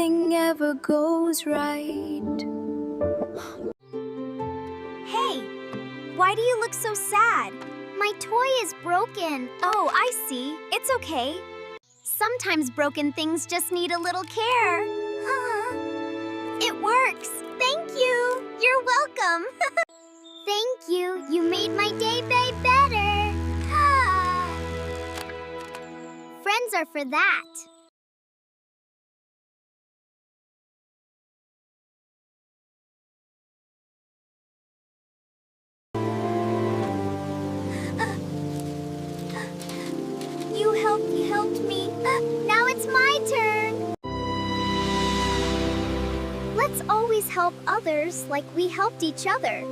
nothing ever goes right. Hey, why do you look so sad? My toy is broken. Oh, I see. It's okay. Sometimes broken things just need a little care. It works. Thank you. You're welcome. Thank you. You made my day better. Friends are for that. You helped me. Now it's my turn. Let's always help others like we helped each other.